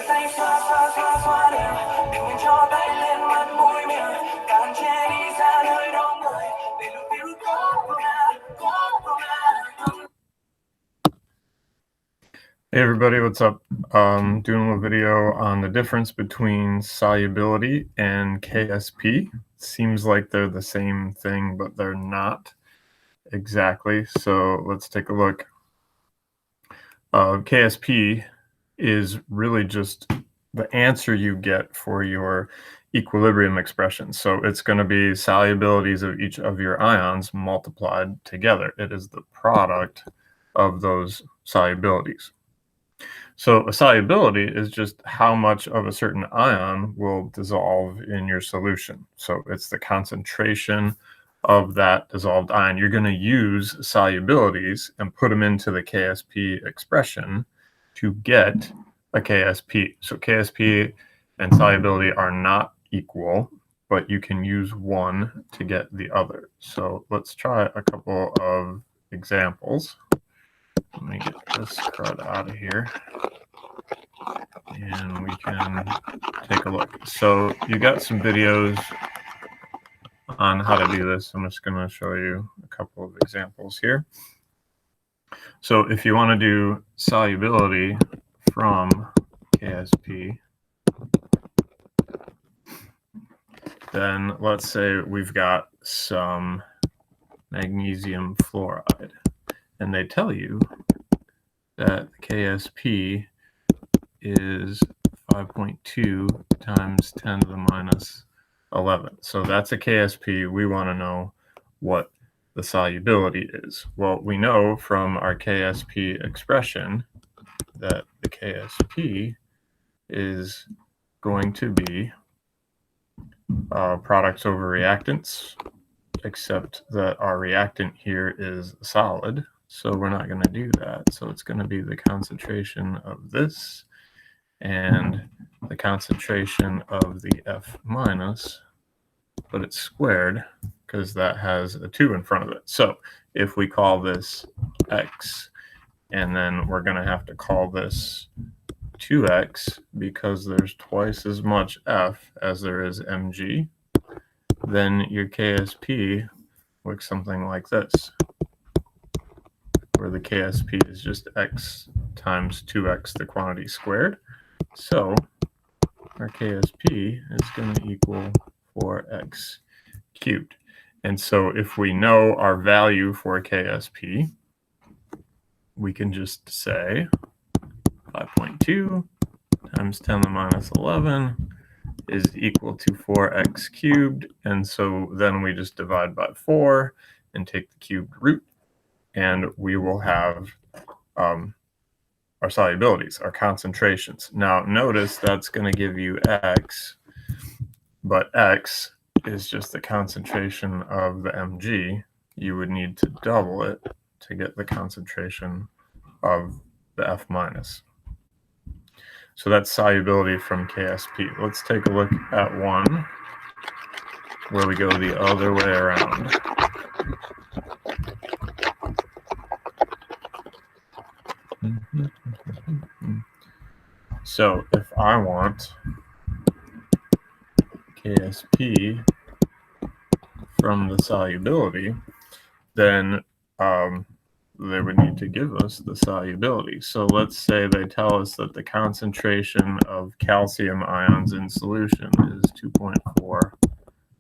Hey everybody, what's up? Doing a video on the difference between solubility and KSP. Seems like they're the same thing, but they're not exactly. So let's take a look. KSP is really just the answer you get for your equilibrium expression. So it's going to be solubilities of each of your ions multiplied together. It is the product of those solubilities. So a solubility is just how much of a certain ion will dissolve in your solution. So it's the concentration of that dissolved ion. You're going to use solubilities and put them into the KSP expression to get a KSP. So KSP and solubility are not equal, but you can use one to get the other. So let's try a couple of examples. Let me get this crud out of here and we can take a look. So you got some videos on how to do this. I'm just going to show you a couple of examples here. So if you want to do solubility from KSP, then let's say we've got some magnesium fluoride, and they tell you that KSP is 5.2 times 10 to the minus 11. So that's a KSP. We want to know what the solubility is. Well, we know from our KSP expression that the KSP is going to be products over reactants, except that our reactant here is solid. So we're not going to do that. So it's going to be the concentration of this and the concentration of the F minus, but it's squared because that has a 2 in front of it. So if we call this X, and then we're going to have to call this 2X because there's twice as much F as there is Mg, then your KSP looks something like this, where the KSP is just X times 2X the quantity squared. So our KSP is going to equal 4x cubed. And so if we know our value for KSP, we can just say 5.2 times 10 to the minus 11 is equal to 4x cubed. And so then we just divide by 4 and take the cubed root, and we will have our solubilities, our concentrations. Now notice that's going to give you X, but X is just the concentration of the Mg. You would need to double it to get the concentration of the F minus. So that's solubility from KSP. Let's take a look at one where we go the other way around. So if I want KSP from the solubility, then they would need to give us the solubility. So let's say they tell us that the concentration of calcium ions in solution is 2.4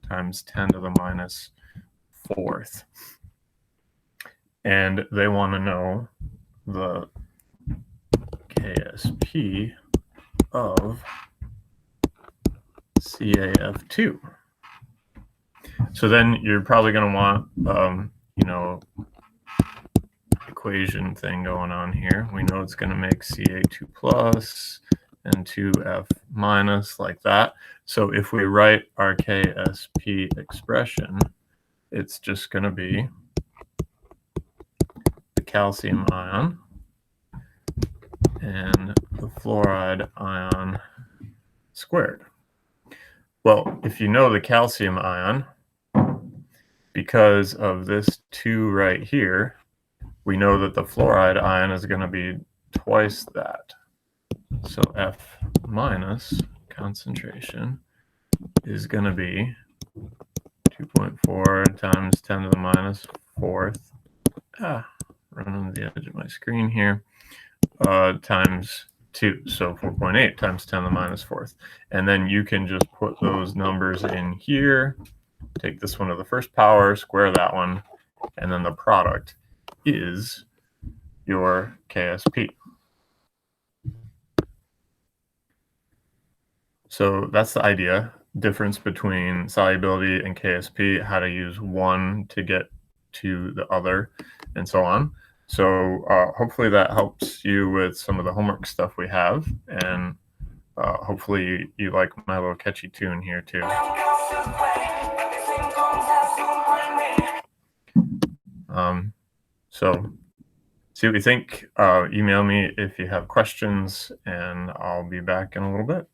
times 10 to the minus 4th. And they want to know the KSP of CaF2. So then you're probably going to want, equation thing going on here. We know it's going to make Ca2 plus and 2F minus like that. So if we write our KSP expression, it's just going to be the calcium ion and the fluoride ion squared. Well, if you know the calcium ion, because of this 2 right here, we know that the fluoride ion is going to be twice that. So F minus concentration is going to be 2.4 times 10 to the minus fourth, running the edge of my screen here, times 2. So 4.8 times 10 to the minus fourth. And then you can just put those numbers in here, take this one to the first power, square that one, and then the product is your KSP. So that's the idea, difference between solubility and KSP, how to use one to get to the other, and so on. So hopefully that helps you with some of the homework stuff we have, and hopefully you like my little catchy tune here too. So see what you think. Email me if you have questions, and I'll be back in a little bit.